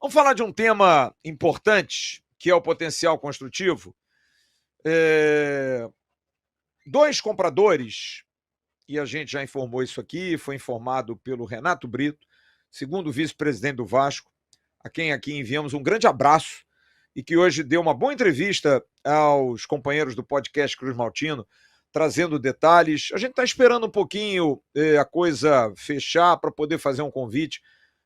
Vamos falar de um tema importante, que é o potencial construtivo. Dois compradores, e a gente já informou isso aqui, foi informado pelo Renato Brito, segundo vice-presidente do Vasco, a quem aqui enviamos um grande abraço, e que hoje deu uma boa entrevista aos companheiros do podcast Cruz Maltino, trazendo detalhes. A gente está esperando um pouquinho a coisa fechar para poder fazer um convite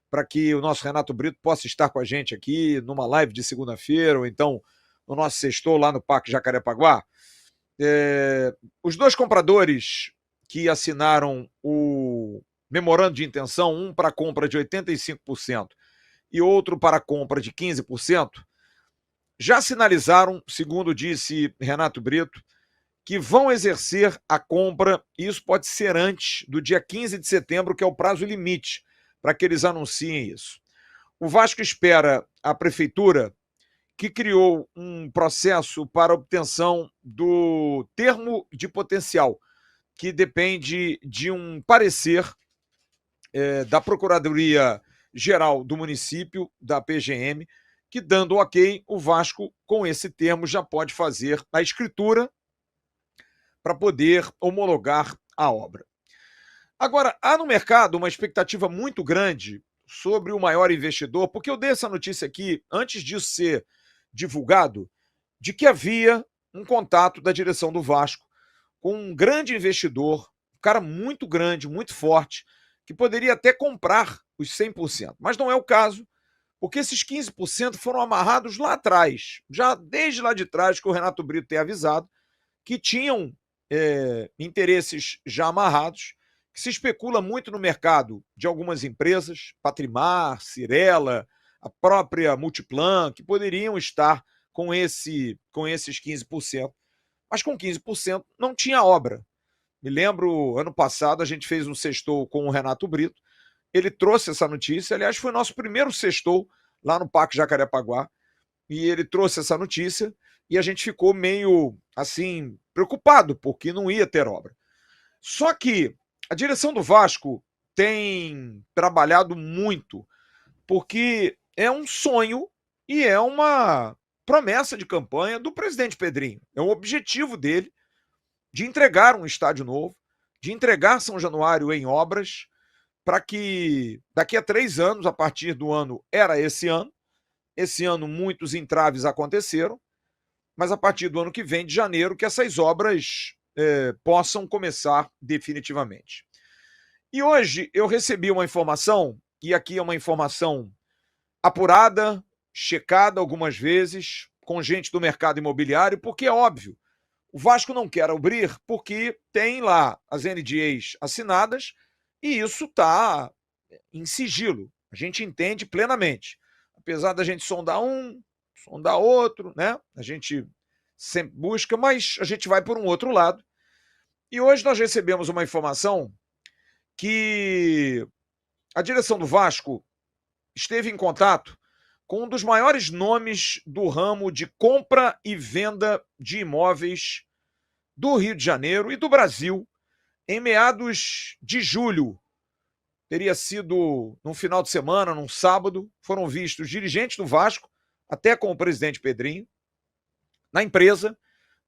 para que o nosso Renato Brito possa estar com a gente aqui numa live de segunda-feira, ou então no nosso sextou lá no Parque Jacarepaguá. Os dois compradores que assinaram o memorando de intenção, um para compra de 85% e outro para compra de 15%, já sinalizaram, segundo disse Renato Brito, que vão exercer a compra, e isso pode ser antes do dia 15 de setembro, que é o prazo limite para que eles anunciem isso. O Vasco espera a prefeitura, que criou um processo para obtenção do termo de potencial, que depende de um parecer da Procuradoria-Geral do município, da PGM, que, dando ok, o Vasco, com esse termo, já pode fazer a escritura para poder homologar a obra. Agora, há no mercado uma expectativa muito grande sobre o maior investidor, porque eu dei essa notícia aqui, antes disso ser divulgado, de que havia um contato da direção do Vasco com um grande investidor, um cara muito grande, muito forte, que poderia até comprar os 100%. Mas não é o caso, porque esses 15% foram amarrados lá atrás, já desde lá de trás, que o Renato Brito tem avisado, que tinham interesses já amarrados, que se especula muito no mercado de algumas empresas, Patrimar, Cirela, a própria Multiplan, que poderiam estar com esses 15%, mas com 15% não tinha obra. Me lembro, ano passado, a gente fez um sextou com o Renato Brito, ele trouxe essa notícia, aliás, foi nosso primeiro sextou lá no Parque Jacarepaguá, e ele trouxe essa notícia, e a gente ficou meio, assim, preocupado, porque não ia ter obra. Só que a direção do Vasco tem trabalhado muito, porque é um sonho e é uma promessa de campanha do presidente Pedrinho. É o objetivo dele de entregar um estádio novo, de entregar São Januário em obras, para que daqui a 3 anos, a partir do ano, era esse ano muitos entraves aconteceram, mas a partir do ano que vem, de janeiro, que essas obras possam começar definitivamente. E hoje eu recebi uma informação, e aqui é uma informação apurada, checada algumas vezes, com gente do mercado imobiliário, porque é óbvio, o Vasco não quer abrir porque tem lá as NDAs assinadas e isso está em sigilo. A gente entende plenamente. Apesar da gente sondar um, sondar outro, né? A gente sempre busca, mas a gente vai por um outro lado. E hoje nós recebemos uma informação que a direção do Vasco esteve em contato com um dos maiores nomes do ramo de compra e venda de imóveis do Rio de Janeiro e do Brasil, em meados de julho. Teria sido num final de semana, num sábado, foram vistos dirigentes do Vasco, até com o presidente Pedrinho, na empresa,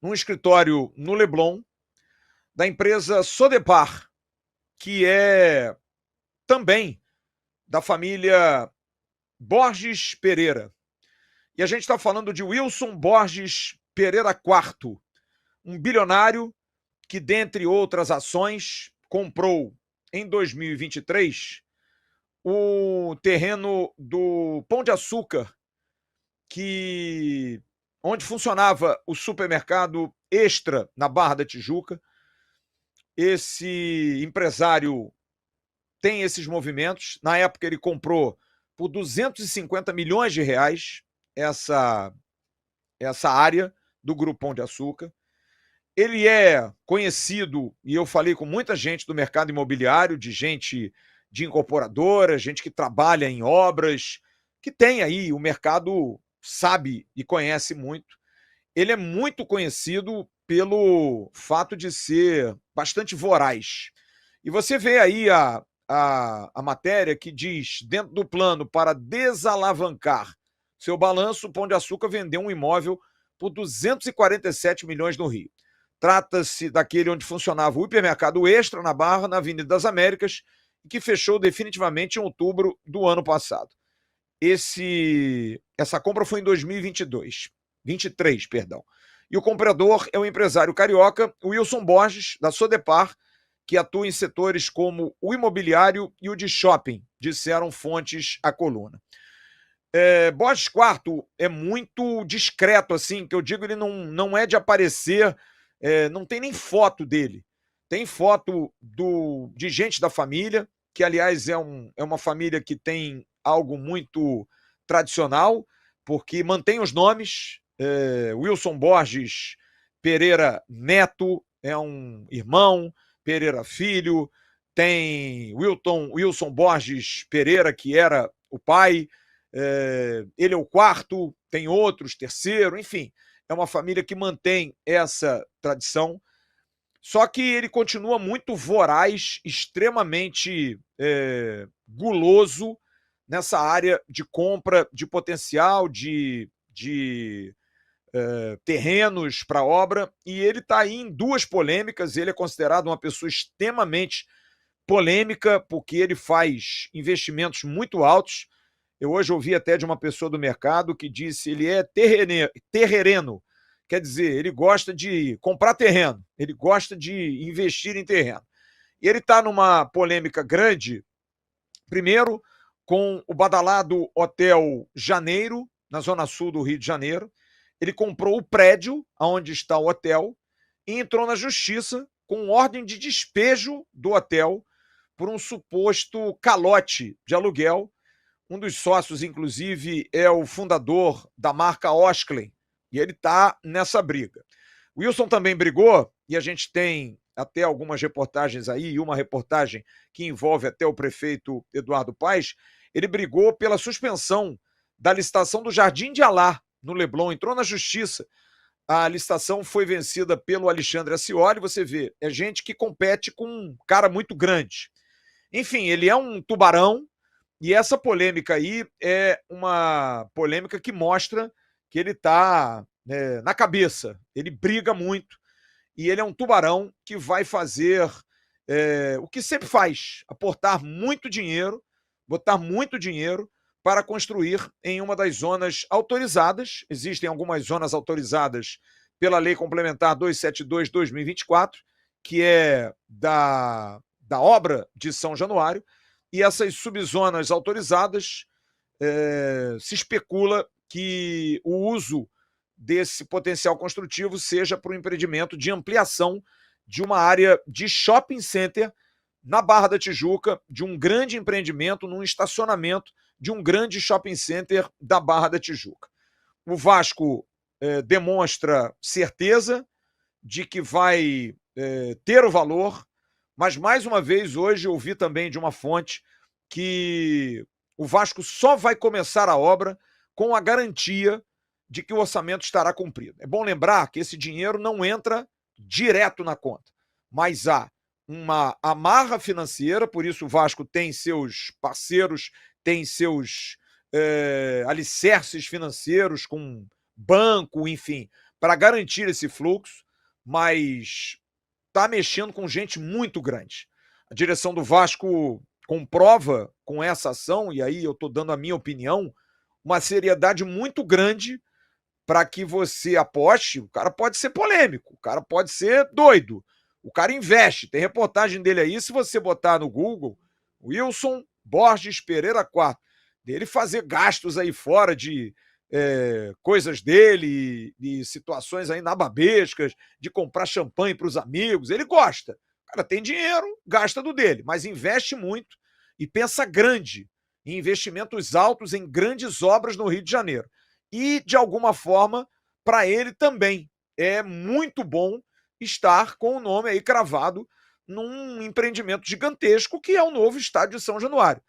num escritório no Leblon, da empresa Sodepar, que é também da família Borges Pereira. E a gente está falando de Wilson Borges Pereira IV, um bilionário que, dentre outras ações, comprou em 2023 o terreno do Pão de Açúcar, onde funcionava o supermercado Extra na Barra da Tijuca. Esse empresário tem esses movimentos. Na época ele comprou por 250 milhões de reais essa área do Grupo Pão de Açúcar. Ele é conhecido, e eu falei com muita gente do mercado imobiliário, de gente de incorporadora, gente que trabalha em obras, que tem aí, o mercado sabe e conhece muito. Ele é muito conhecido pelo fato de ser bastante voraz. E você vê aí a matéria que diz, dentro do plano para desalavancar seu balanço, o Pão de Açúcar vendeu um imóvel por 247 milhões no Rio. Trata-se daquele onde funcionava o hipermercado Extra, na Barra, na Avenida das Américas, e que fechou definitivamente em outubro do ano passado. Essa compra foi em 2023, perdão. E o comprador é o empresário carioca Wilson Borges, da Sodepar, que atua em setores como o imobiliário e o de shopping, disseram fontes à coluna. Borges IV é muito discreto, assim, que eu digo, ele não é de aparecer, não tem nem foto dele. Tem foto de gente da família, que, aliás, é uma família que tem algo muito tradicional, porque mantém os nomes. Wilson Borges Pereira Neto é um irmão, Pereira Filho, tem Wilson Borges Pereira, que era o pai, ele é o quarto, tem outros, terceiro, enfim, é uma família que mantém essa tradição, só que ele continua muito voraz, extremamente guloso nessa área de compra de potencial, de terrenos para obra, e ele está aí em duas polêmicas. Ele é considerado uma pessoa extremamente polêmica, porque ele faz investimentos muito altos. Eu hoje ouvi até de uma pessoa do mercado que disse ele é terreno, quer dizer, ele gosta de comprar terreno, ele gosta de investir em terreno. E ele está numa polêmica grande, primeiro, com o badalado Hotel Janeiro, na zona sul do Rio de Janeiro. Ele comprou o prédio onde está o hotel e entrou na justiça com ordem de despejo do hotel por um suposto calote de aluguel. Um dos sócios, inclusive, é o fundador da marca Osklen, e ele está nessa briga. O Wilson também brigou, e a gente tem até algumas reportagens aí, e uma reportagem que envolve até o prefeito Eduardo Paes. Ele brigou pela suspensão da licitação do Jardim de Alá, no Leblon, entrou na justiça. A licitação foi vencida pelo Alexandre Ascioli. Você vê, é gente que compete com um cara muito grande. Enfim, ele é um tubarão, e essa polêmica aí é uma polêmica que mostra que ele está na cabeça, ele briga muito, e ele é um tubarão que vai fazer o que sempre faz, aportar muito dinheiro, botar muito dinheiro para construir em uma das zonas autorizadas. Existem algumas zonas autorizadas pela Lei Complementar 272/2024, que é da obra de São Januário, e essas subzonas autorizadas, se especula que o uso desse potencial construtivo seja para o empreendimento de ampliação de uma área de shopping center na Barra da Tijuca, de um grande empreendimento num estacionamento de um grande shopping center da Barra da Tijuca. O Vasco demonstra certeza de que vai ter o valor, mas, mais uma vez, hoje eu ouvi também de uma fonte que o Vasco só vai começar a obra com a garantia de que o orçamento estará cumprido. É bom lembrar que esse dinheiro não entra direto na conta, mas há uma amarra financeira, por isso o Vasco tem seus parceiros, tem seus alicerces financeiros com banco, enfim, para garantir esse fluxo, mas está mexendo com gente muito grande. A direção do Vasco comprova com essa ação, e aí eu estou dando a minha opinião, uma seriedade muito grande para que você aposte. O cara pode ser polêmico, o cara pode ser doido, o cara investe. Tem reportagem dele aí, se você botar no Google, Wilson Borges Pereira IV, dele fazer gastos aí fora de coisas dele, de situações aí nababescas, de comprar champanhe para os amigos. Ele gosta. O cara tem dinheiro, gasta do dele, mas investe muito e pensa grande, em investimentos altos em grandes obras no Rio de Janeiro. E, de alguma forma, para ele também é muito bom estar com o nome aí cravado num empreendimento gigantesco que é o novo estádio de São Januário.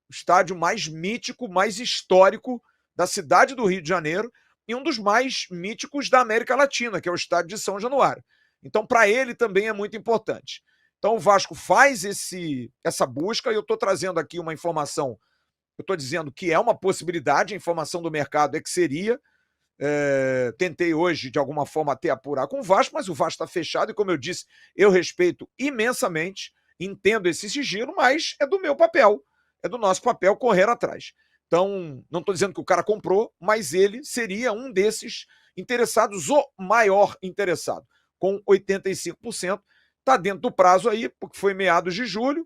O estádio mais mítico, mais histórico da cidade do Rio de Janeiro e um dos mais míticos da América Latina, que é o estádio de São Januário. Então, para ele também é muito importante. Então o Vasco faz essa busca, e eu estou trazendo aqui uma informação, eu estou dizendo que é uma possibilidade, a informação do mercado é que seria. Tentei hoje, de alguma forma, até apurar com o Vasco, mas o Vasco está fechado, e como eu disse, eu respeito imensamente, entendo esse sigilo, mas é do meu papel, é do nosso papel correr atrás. Então, não estou dizendo que o cara comprou, mas ele seria um desses interessados, o maior interessado, com 85%, está dentro do prazo aí, porque foi meados de julho,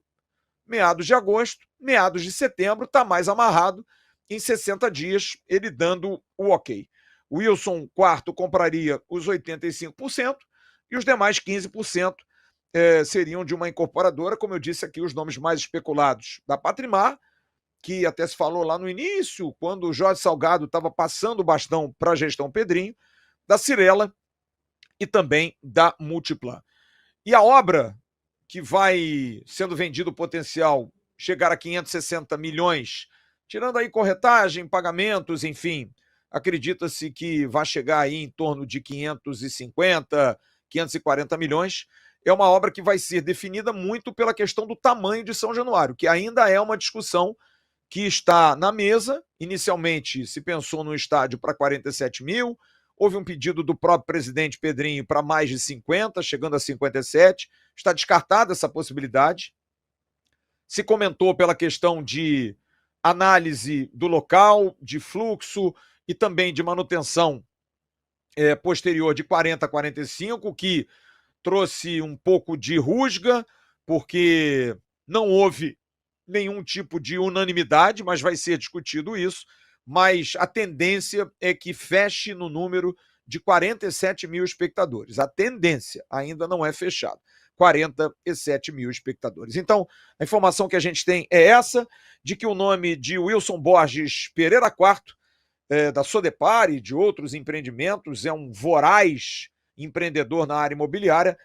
meados de agosto, meados de setembro, está mais amarrado, em 60 dias, ele dando o ok. O Wilson Quarto compraria os 85% e os demais 15% seriam de uma incorporadora, como eu disse aqui, os nomes mais especulados da Patrimar, que até se falou lá no início, quando o Jorge Salgado estava passando o bastão para a gestão Pedrinho, da Cirela e também da Multiplan. E a obra que vai sendo vendido o potencial chegar a 560 milhões, tirando aí corretagem, pagamentos, enfim, acredita-se que vai chegar aí em torno de 550, 540 milhões. É uma obra que vai ser definida muito pela questão do tamanho de São Januário, que ainda é uma discussão que está na mesa. Inicialmente se pensou no estádio para 47 mil, houve um pedido do próprio presidente Pedrinho para mais de 50, chegando a 57, está descartada essa possibilidade. Se comentou pela questão de análise do local, de fluxo e também de manutenção posterior de 40 a 45, que trouxe um pouco de rusga, porque não houve nenhum tipo de unanimidade, mas vai ser discutido isso. Mas a tendência é que feche no número de 47 mil espectadores. A tendência ainda não é fechada. 47 mil espectadores. Então, a informação que a gente tem é essa, de que o nome de Wilson Borges Pereira Quarto, da Sodepar e de outros empreendimentos, é um voraz empreendedor na área imobiliária,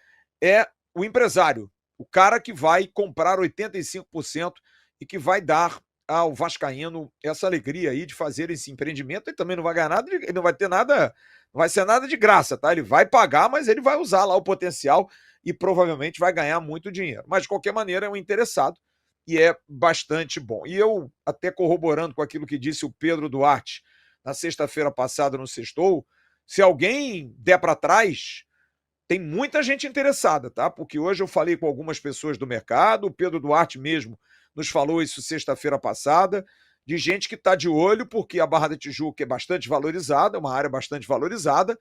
é o empresário, o cara que vai comprar 85% e que vai dar ao vascaíno essa alegria aí de fazer esse empreendimento. Ele também não vai ganhar nada, ele não vai ter nada, não vai ser nada de graça, tá? Ele vai pagar, mas ele vai usar lá o potencial e provavelmente vai ganhar muito dinheiro. Mas, de qualquer maneira, é um interessado e é bastante bom. E eu, até corroborando com aquilo que disse o Pedro Duarte na sexta-feira passada no Sextou, se alguém der para trás, tem muita gente interessada, tá? Porque hoje eu falei com algumas pessoas do mercado, o Pedro Duarte mesmo nos falou isso sexta-feira passada, de gente que está de olho, porque a Barra da Tijuca é bastante valorizada, é uma área bastante valorizada,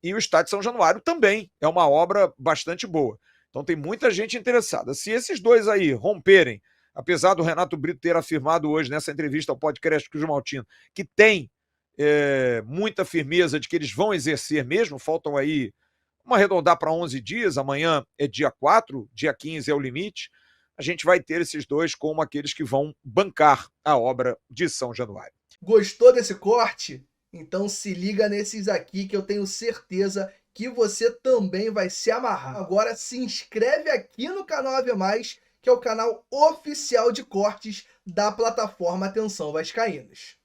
e o estádio São Januário também é uma obra bastante boa. Então tem muita gente interessada. Se esses dois aí romperem, apesar do Renato Brito ter afirmado hoje nessa entrevista ao podcast com o Maltino, que tem muita firmeza de que eles vão exercer mesmo, faltam aí, vamos arredondar para 11 dias, amanhã é dia 4, dia 15 é o limite, a gente vai ter esses dois como aqueles que vão bancar a obra de São Januário. Gostou desse corte? Então se liga nesses aqui que eu tenho certeza que você também vai se amarrar. Agora se inscreve aqui no canal AV+, que é o canal oficial de cortes da plataforma Atenção Vascaínos.